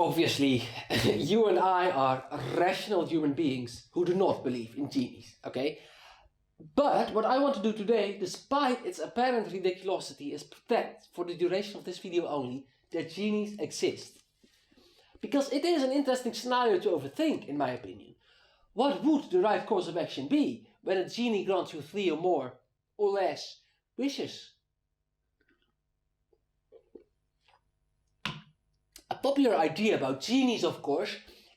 Obviously, you and I are rational human beings who do not believe in genies, okay? But what I want to do today, despite its apparent ridiculosity, is pretend, for the duration of this video only, that genies exist. Because it is an interesting scenario to overthink, in my opinion. What would the right course of action be when a genie grants you 3 or more, or less, wishes? A popular idea about genies, of course,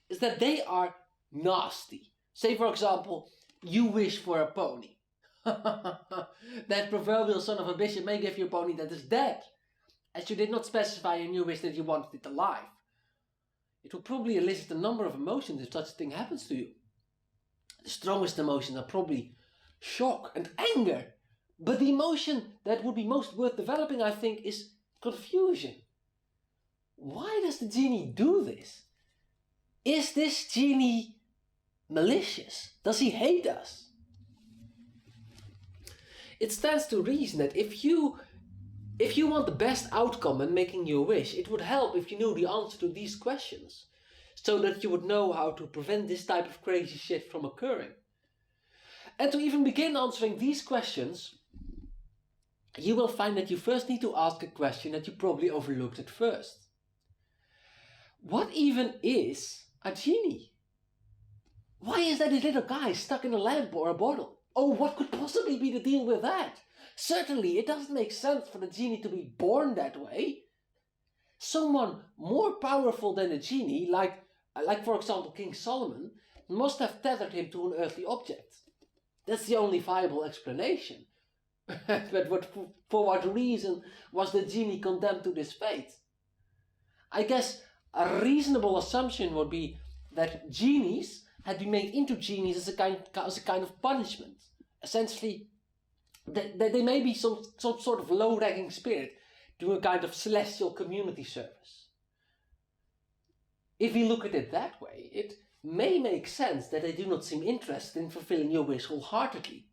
is that they are nasty. Say, for example, you wish for a pony. That proverbial son of a bitch may give you a pony that is dead, as you did not specify in your wish that you wanted it alive. It will probably elicit a number of emotions if such a thing happens to you. The strongest emotions are probably shock and anger, but the emotion that would be most worth developing, I think, is confusion. Why does the genie do this? Is this genie malicious? Does he hate us? It stands to reason that if you want the best outcome when making your wish, it would help if you knew the answer to these questions, so that you would know how to prevent this type of crazy shit from occurring. And to even begin answering these questions, you will find that you first need to ask a question that you probably overlooked at first. What even is a genie? Why is that this little guy stuck in a lamp or a bottle? Oh, what could possibly be the deal with that? Certainly, it doesn't make sense for the genie to be born that way. Someone more powerful than a genie, like for example King Solomon, must have tethered him to an earthly object. That's the only viable explanation. But for what reason was the genie condemned to this fate? I guess a reasonable assumption would be that genies had been made into genies as a kind of punishment. Essentially, that they may be some sort of low-ranking spirit doing a kind of celestial community service. If we look at it that way, it may make sense that they do not seem interested in fulfilling your wish wholeheartedly.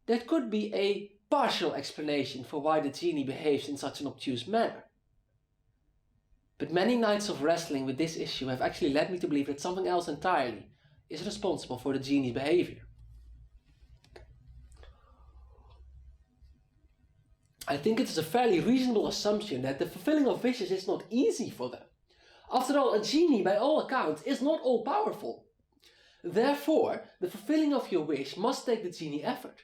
That could be a partial explanation for why the genie behaves in such an obtuse manner. But many nights of wrestling with this issue have actually led me to believe that something else entirely is responsible for the genie's behavior. I think it is a fairly reasonable assumption that the fulfilling of wishes is not easy for them. After all, a genie, by all accounts, is not all-powerful. Therefore, the fulfilling of your wish must take the genie effort.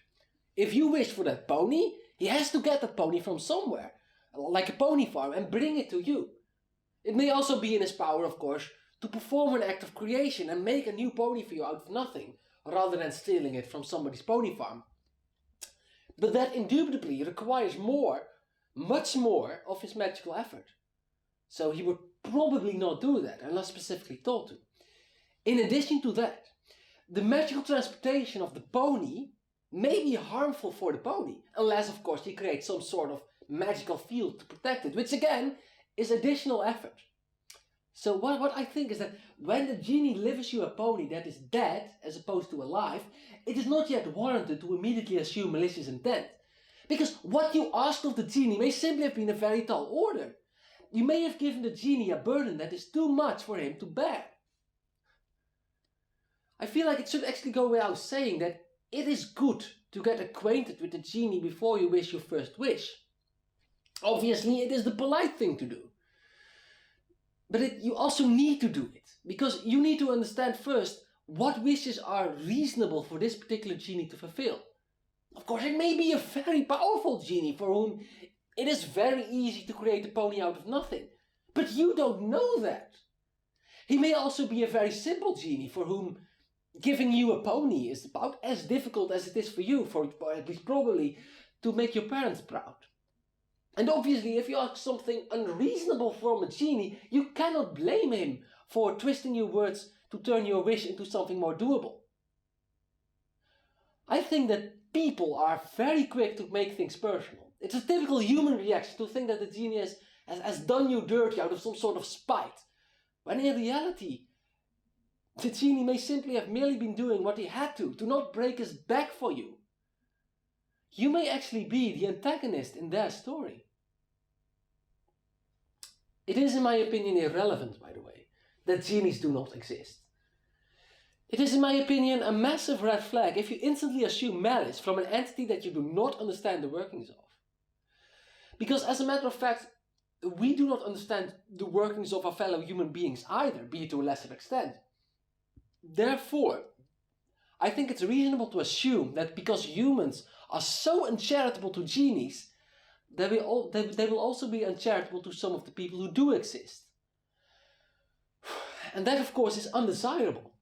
If you wish for that pony, he has to get the pony from somewhere, like a pony farm, and bring it to you. It may also be in his power, of course, to perform an act of creation and make a new pony for you out of nothing, rather than stealing it from somebody's pony farm. But that indubitably requires more, much more, of his magical effort. So he would probably not do that, unless specifically told to. In addition to that, the magical transportation of the pony may be harmful for the pony, unless of course he creates some sort of magical field to protect it, which again is additional effort. So what I think is that when the genie delivers you a pony that is dead as opposed to alive, it is not yet warranted to immediately assume malicious intent. Because what you asked of the genie may simply have been a very tall order. You may have given the genie a burden that is too much for him to bear. I feel like it should actually go without saying that it is good to get acquainted with the genie before you wish your first wish. Obviously, it is the polite thing to do. But you also need to do it, because you need to understand first what wishes are reasonable for this particular genie to fulfill. Of course, it may be a very powerful genie for whom it is very easy to create a pony out of nothing, but you don't know that. He may also be a very simple genie for whom giving you a pony is about as difficult as it is for you, or at least probably, to make your parents proud. And obviously, if you ask something unreasonable from a genie, you cannot blame him for twisting your words to turn your wish into something more doable. I think that people are very quick to make things personal. It's a typical human reaction to think that the genie has done you dirty out of some sort of spite, when in reality, the genie may simply have merely been doing what he had to not break his back for you. You may actually be the antagonist in their story. It is, in my opinion, irrelevant, by the way, that genies do not exist. It is, in my opinion, a massive red flag if you instantly assume malice from an entity that you do not understand the workings of. Because, as a matter of fact, we do not understand the workings of our fellow human beings either, be it to a lesser extent. Therefore, I think it's reasonable to assume that because humans are so uncharitable to genies, they will also be uncharitable to some of the people who do exist. And that, of course, is undesirable.